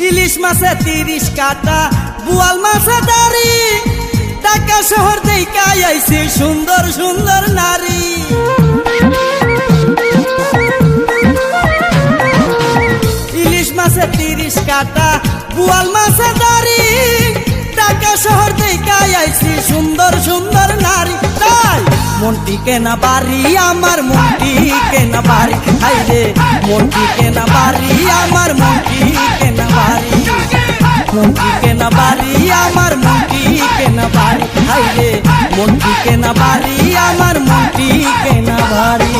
ইলিশ মাছে 30 কাটা, বুয়াল মাছে দাড়ি, ঢাকা শহর দেইকা আইছি সুন্দর সুন্দর নারী। ইলিশ মাছে 30 কাটা, বুয়াল মাছে দাড়ি, ঢাকা শহর দেইকা আইছি সুন্দর সুন্দর নারী। তাই মনটি কেনা বাড়ি আমার, মনটি কেনা বাড়ি, হাইরে মনটি কেনা বাড়ি আমার, মনটি কেনা বাড়ি, মনটি কেনা বাড়ি আমার, মনটি কেনা বাড়ি, হাইরে মনটি কেনা বাড়ি আমার, মনটি কেনা বাড়ি।